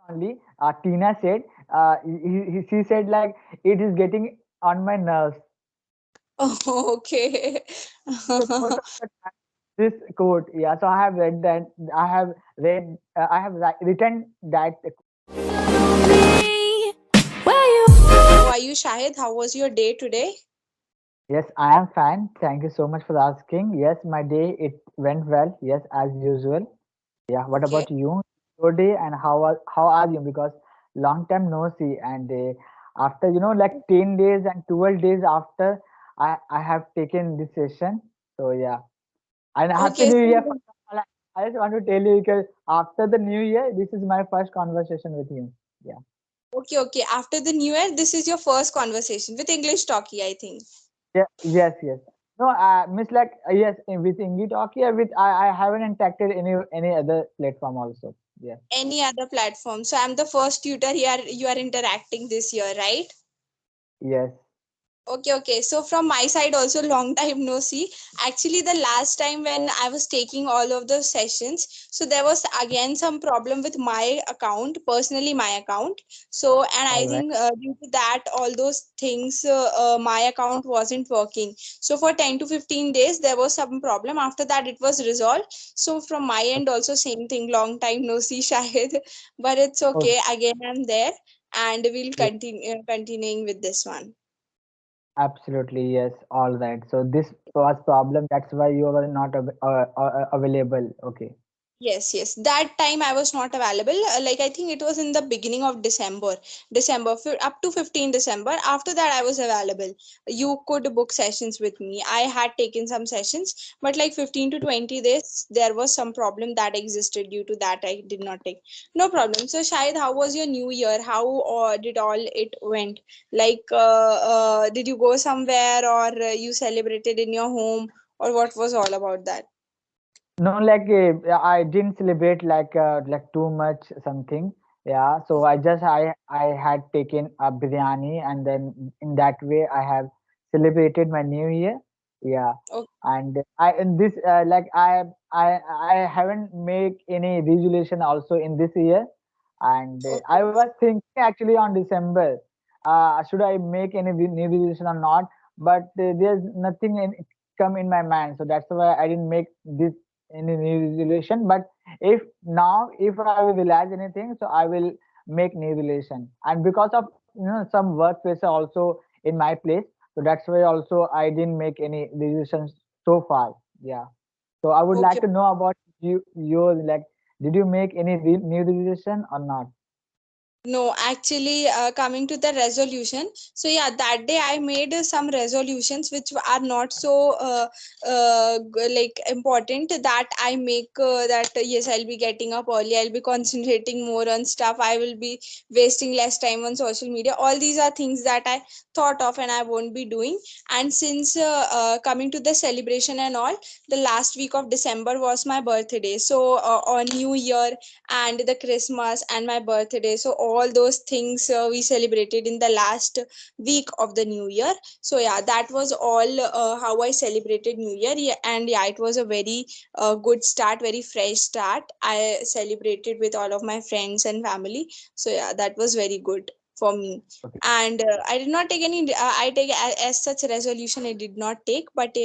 only Tina said, she said like it is getting on my nerves. Oh, okay. So most of the time, this quote, yeah. So I have read that. I have read. I have written that. How are you, Shahid? How was your day today? Yes, I am fine. Thank you so much for asking. Yes, my day it went well. Yes, as usual. Yeah. What Okay. about you? Your day and how are you? Because long time no see, and after like 10 days and 12 days after, I have taken this session. So yeah, and happy Okay. New Year. So, I just want to tell you because after the New Year, this is my first conversation with you. Yeah. okay, okay. After the new year, this is your first conversation with English Talkie, I think. Yeah. Yes. Yes. No, Miss like yes, with English Talk here, with I haven't interacted any other platform also. Yeah. Any other platform. So I'm the first tutor here you are interacting this year, right? Yes. Okay, okay. So from my side also long time no see. Actually the last time when I was taking all of the sessions, so there was again some problem with my account, personally my account. So and I All right. think due to that all those things my account wasn't working. So for 10 to 15 days there was some problem. After that it was resolved. So from my end also same thing, long time no see Shahid. But it's Oh, okay. Again I'm there and we'll yes. continue continuing with this one. Absolutely. Yes. All right. So this was problem. That's why you were not available. Okay. Yes, yes. That time I was not available. Like I think it was in the beginning of December, up to 15 December. After that, I was available. You could book sessions with me. I had taken some sessions, but like 15 to 20 days, there was some problem that existed. Due to that, I did not take. No problem. So, Shahid, how was your New Year? How did all it went? Like, did you go somewhere or you celebrated in your home, or what was all about that? No, like I didn't celebrate like too much something. Yeah, so I had taken a biryani, and then in that way I have celebrated my New Year. Yeah, Okay. and I in this like I haven't made any resolution also in this year, and I Okay. was thinking actually on December, should I make any new resolution or not? But there's nothing come in my mind, so that's why I didn't make this any new resolution. But if I will realize anything, so I will make new relation. And because of some work pressure also in my place, so that's why also I didn't make any resolutions so far. Yeah. So I would Okay. like to know about your like, did you make any new resolution or not? No, actually, coming to the resolution. So yeah, that day I made some resolutions which are not so like important. That I make that yes, I'll be getting up early. I'll be concentrating more on stuff. I will be wasting less time on social media. All these are things that I thought of and I won't be doing. And since coming to the celebration and all, the last week of December was my birthday. So on New Year and the Christmas and my birthday. So all those things we celebrated in the last week of the New Year. So yeah, that was all how I celebrated New Year. Yeah, and yeah, it was a very good start, very fresh start. I celebrated with all of my friends and family. So yeah, that was very good for me. Okay. And I did not take any. I take as such resolution. I did not take, but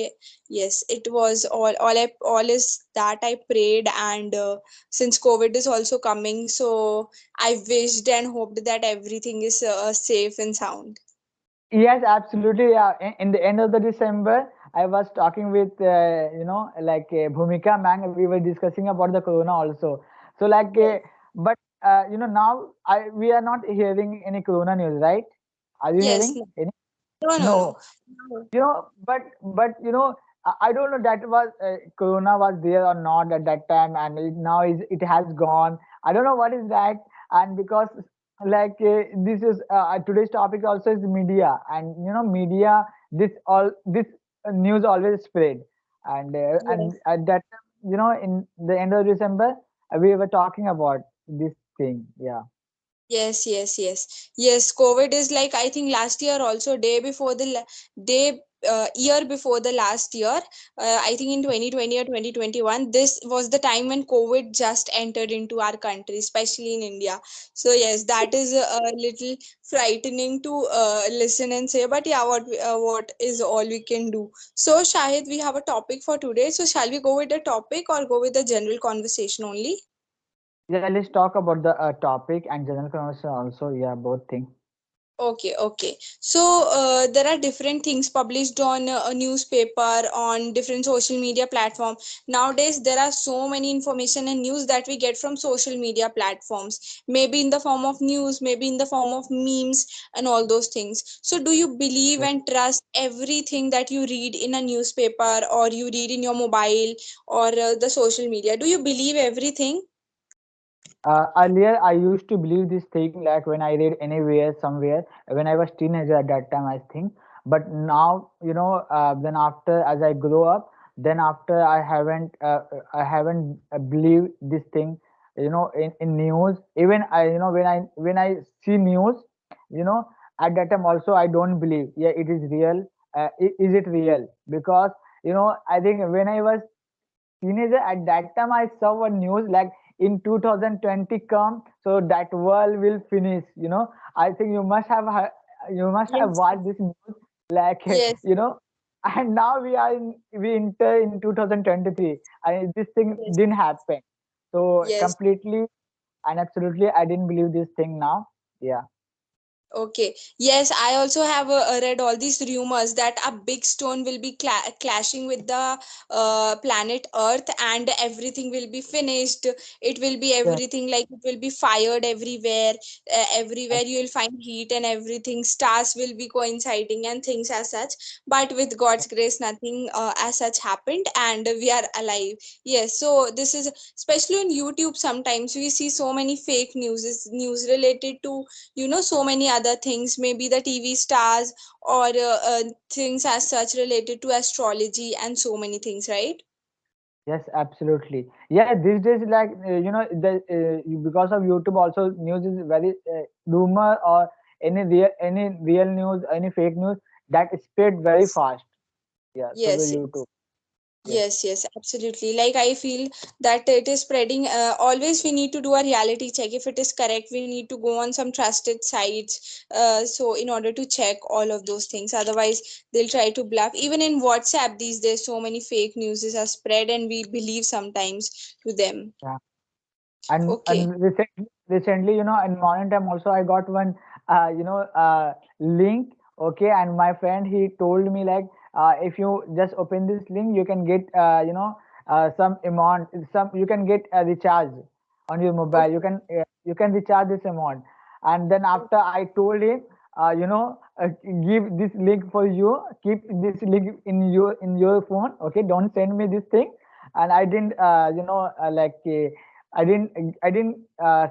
yes, it was all is that I prayed and. Since COVID is also coming, so I wished and hoped that everything is safe and sound. Yes, absolutely. Yeah. In the end of the December, I was talking with like Bhumika man. We were discussing about the corona also. So like, Yes. but now we are not hearing any corona news, right? Are you Yes. hearing No. any? No. No. No. No. But I don't know that was corona was there or not at that time, and now it has gone. I don't know what is that. And because like this is today's topic also is media, and media, this news always spread. And Yes. at that time, in the end of December, we were talking about this thing. Yeah. Yes, yes, yes, yes. COVID is like, I think last year also, day before the day year before the last year. I think in 2020 or 2021, this was the time when COVID just entered into our country, especially in India. So yes, that is a little frightening to listen and say. But yeah, what is all we can do? So Shahid, we have a topic for today. So shall we go with the topic or go with the general conversation only? Yeah, let's talk about the topic and general conversation also. Yeah, both things. Okay, okay. So there are different things published on a newspaper, on different social media platform. Nowadays, there are so many information and news that we get from social media platforms. Maybe in the form of news, maybe in the form of memes and all those things. So, do you believe Yes. and trust everything that you read in a newspaper or you read in your mobile or the social media? Do you believe everything? Earlier, I used to believe this thing like when I read anywhere, somewhere, when I was teenager at that time, I think. But now, then after as I grow up, then after I haven't believed this thing, in news. Even when I see news, you know, at that time also I don't believe. Yeah, it is real. Is it real? Because I think when I was teenager at that time I saw a news like in 2020 come so that world will finish. I think you must have Yes, watched this news like yes, and now we enter in 2023 and this thing yes, didn't happen. So yes. completely and absolutely I didn't believe this thing now. Yeah. Okay. Yes, I also have read all these rumors that a big stone will be clashing with the planet Earth and everything will be finished. It will be Yeah. everything like it will be fired everywhere. Everywhere you will find heat and everything. Stars will be coinciding and things as such. But with God's grace, nothing as such happened and we are alive. Yes. So this is especially on YouTube. Sometimes we see so many fake news related to so many other things, maybe the TV stars or things as such related to astrology and so many things, right? Yes, absolutely. Yeah, these days, like because of YouTube, also news is very rumor or any real news, any fake news that spread very fast. Yeah, through the Yes, YouTube. yes. Yes, Yes, yes, absolutely. Like I feel that it is spreading. Always we need to do a reality check. If it is correct, we need to go on some trusted sites. So in order to check all of those things, otherwise they'll try to bluff. Even in WhatsApp these days, so many fake news are spread, and we believe sometimes to them. yeah. And Okay. recently, in morning time also I got one link. Okay, and my friend he told me like if you just open this link, you can get some amount, some you can get a recharge on your mobile. Okay. You can recharge this amount, and then after I told him, give this link for you, keep this link in your phone. Okay, don't send me this thing. And I didn't I didn't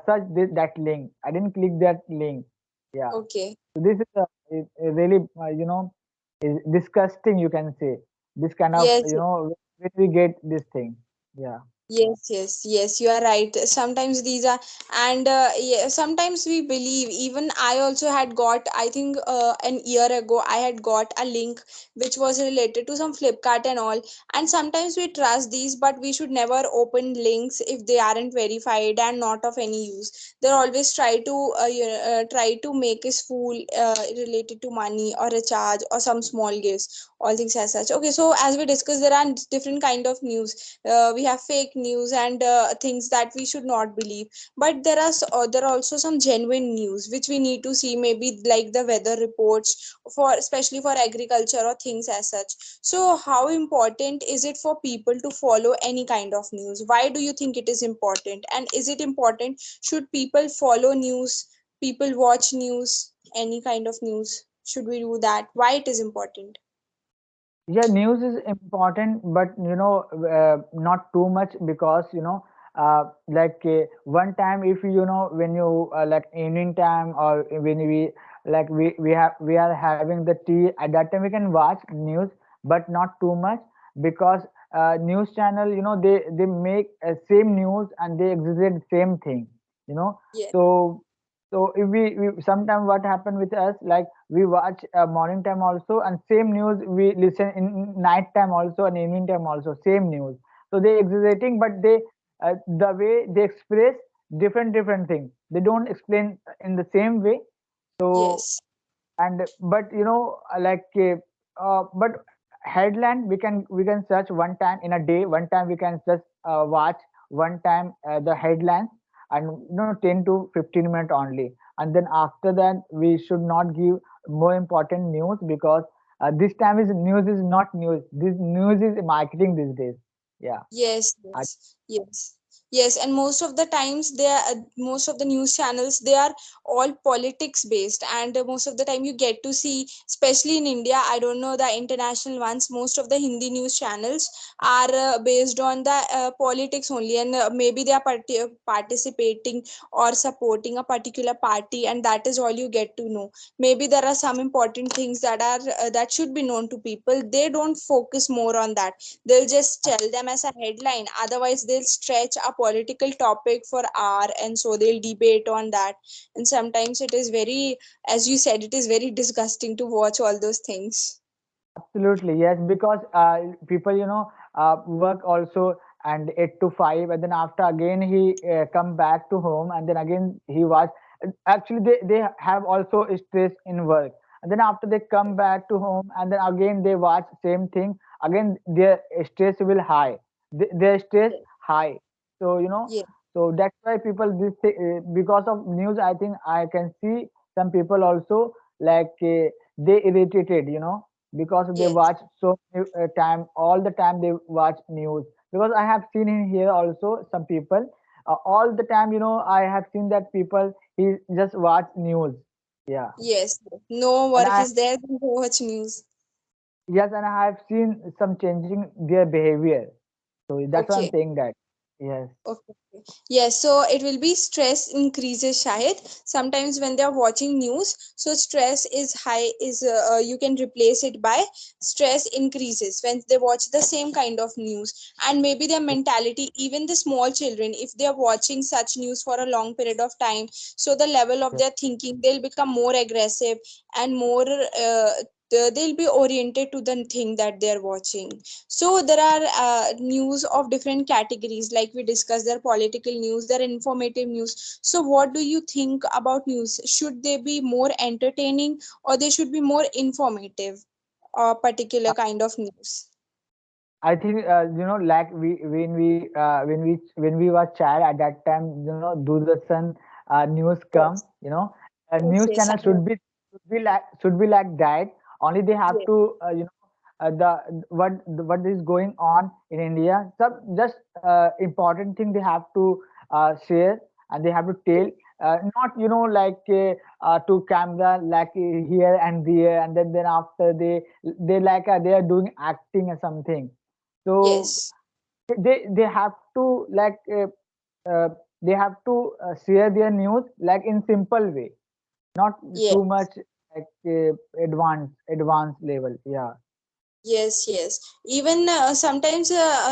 search that link. I didn't click that link. Yeah. Okay. So this is a really is disgusting. You can say this kind of Yes. when we get this thing. Yeah. Yes, yes, yes, you are right. Sometimes these are, and yeah, sometimes we believe. Even I also had got, I think an year ago, I had got a link which was related to some Flipkart and all. And sometimes we trust these, but we should never open links if they aren't verified and not of any use. They always try to make us fool related to money or a charge or some small gifts, all things as such. Okay, so as we discussed, there are different kind of news. We have fake news and things that we should not believe, but there are also some genuine news which we need to see, maybe like the weather reports for especially for agriculture or things as such. So how important is it for people to follow any kind of news? Why do you think it is important, and is it important? Should people follow news? People watch news? Any kind of news, should we do that? Why it is important? Yeah, news is important, but not too much because like one time if when you like evening time or when we are having the tea at that time we can watch news, but not too much because news channel they make same news and they exaggerate same thing. you know Yeah. so So if we sometimes what happen with us, like we watch morning time also, and same news we listen in night time also and evening time also, same news. So they exaggerating, but they the way they express different things. They don't explain in the same way. So Yes. and but but headline we can search one time in a day, one time we can just watch one time the headlines, and 10 to 15 minutes only, and then after that we should not give more important news, because this time is news is not news, this news is marketing these days. Yeah. Yes, I, yes, yes, yes. And most of the times, most of the news channels, they are all politics based, and most of the time you get to see, especially in India. I don't know the international ones. Most of the Hindi news channels are based on the politics only, and maybe they are participating or supporting a particular party, and that is all you get to know. Maybe there are some important things that are that should be known to people. They don't focus more on that. They'll just tell them as a headline, otherwise they'll stretch a political topic for hour, and so they'll debate on that. And sometimes it is very, as you said, it is very disgusting to watch all those things. Absolutely, yes, because people, work also and 8 to 5, and then after again he come back to home, and then again he was actually they have also stress in work, and then after they come back to home, and then again they watch same thing again, their stress will high, their stress Yes, high. So yes, so that's why people because of news, I think I can see some people also like they irritated, because they yes, watch so many time, all the time they watch news, because I have seen in here also some people all the time, I have seen that people he just watch news. Yeah. yes. No and work I is there, then go watch news. Yes, and I have seen some changing their behavior, so that's why I'm Okay. saying that. Yes. Okay. Okay. Yes, so it will be stress increases, Shahid. Sometimes when they are watching news, so stress is high. Is You can replace it by stress increases when they watch the same kind of news, and maybe their mentality. Even the small children, if they are watching such news for a long period of time, so the level of Yes. their thinking, they'll become more aggressive and more. They'll be oriented to the thing that they're watching. So there are news of different categories, like we discussed, there are political news, there are informative news. So what do you think about news? Should they be more entertaining, or they should be more informative, a particular kind of news? I think like when we were child at that time, Doordarshan news come, Yes, yes, news yes, channel I know. should be like that. Only they have Yes, to the what is going on in India. Some just important thing they have to share, and they have to tell. yes, Not like to camera like here and there, and then after they like they are doing acting or something. So yes, they have to like they have to share their news like in simple way, not too yes. much like advanced level. Yeah. Yes, yes. Even sometimes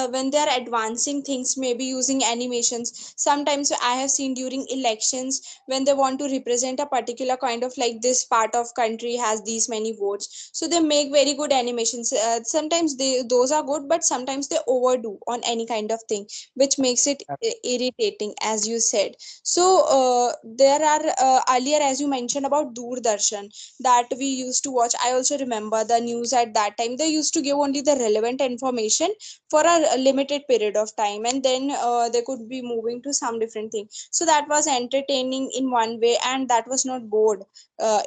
when they are advancing things, maybe using animations. Sometimes I have seen during elections when they want to represent a particular kind of, like, this part of country has these many votes. So they make very good animations. Sometimes those are good, but sometimes they overdo on any kind of thing, which makes it irritating, as you said. So there are earlier, as you mentioned about Doordarshan, that we used to watch. I also remember the news at that time. They used to give only the relevant information for a limited period of time, and then they could be moving to some different thing. So that was entertaining in one way, and that was not bored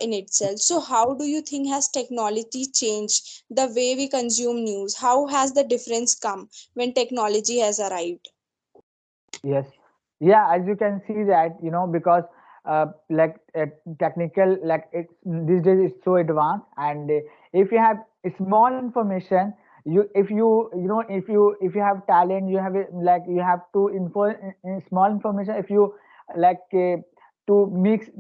in itself. So how do you think has technology changed the way we consume news? How has the difference come when technology has arrived? Yes. Yeah, as you can see that, because like technical, like it's these days it's so advanced, and if you have a small information, if you have talent, you have like you have to in small information, if you like to mix,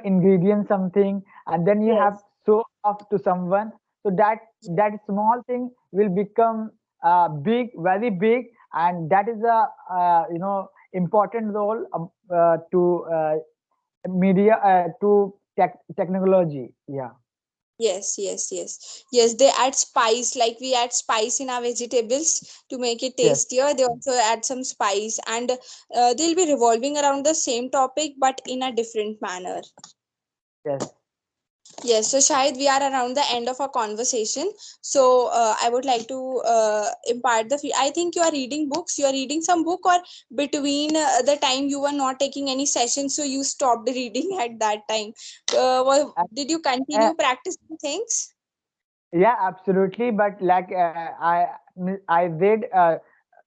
ingredients something, and then you have Yes, show off to someone, so that small thing will become big, very big, and that is a important role to media to technology. Yeah. Yes, yes, yes. Yes, they add spice, like we add spice in our vegetables to make it Yes. tastier. They also add some spice, and they'll be revolving around the same topic but in a different manner. Yes. Yes, so Shahid, we are around the end of our conversation. So I would like to impart the. I think you are reading books. You are reading some book, or between the time you were not taking any session, so you stopped reading at that time. Did you Uh, continue practicing things? Yeah, absolutely. But like I read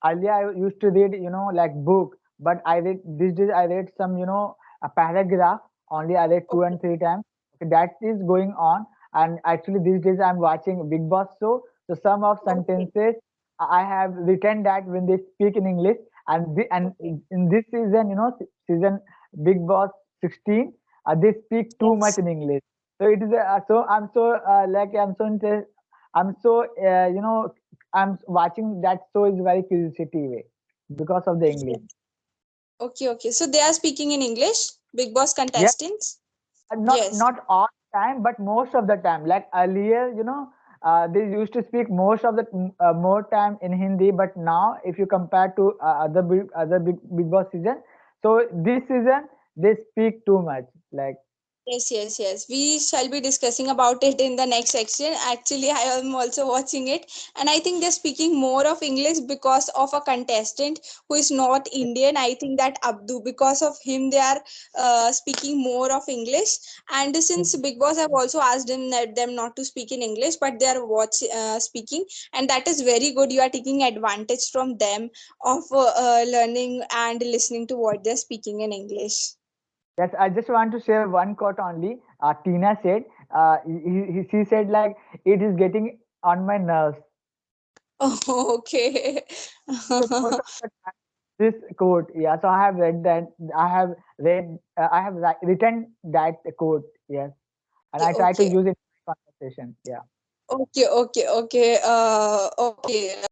earlier. I used to read, like book. But I read these days. I read some, a paragraph only. I read two Okay. and three times. Okay, that is going on. And actually, these days I'm watching Big Boss show. So some of Okay. sentences I have written that when they speak in English. And Okay. in this season, season Big Boss 16, they speak too much Yes. in English. So it is so I'm so like I'm so interested. I'm so I'm watching that show is very curiosity way because of the English. Yes. Okay. Okay. So they are speaking in English, Big Boss Yeah, contestants. not Yes. not all the time, but most of the time. Like earlier, they used to speak most of the more time in Hindi. But now, if you compare to other big Boss season, so this season they speak too much. Like Yes, yes, yes. We shall be discussing about it in the next section. Actually, I am also watching it, and I think they're speaking more of English because of a contestant who is not Indian. I think that Abdu, because of him, they are speaking more of English. And since Big Boss have also asked them not to speak in English, but they are speaking, and that is very good. You are taking advantage from them of learning and listening to what they're speaking in English. yes, I just want to share one quote only. Tina said, she said like, it is getting on my nerves. Oh, okay. So most of the time, this quote, yeah. So I have read that. I have written that quote, yes, and Okay, I try to okay. use it in conversation. Yeah. Okay, okay, okay. Okay.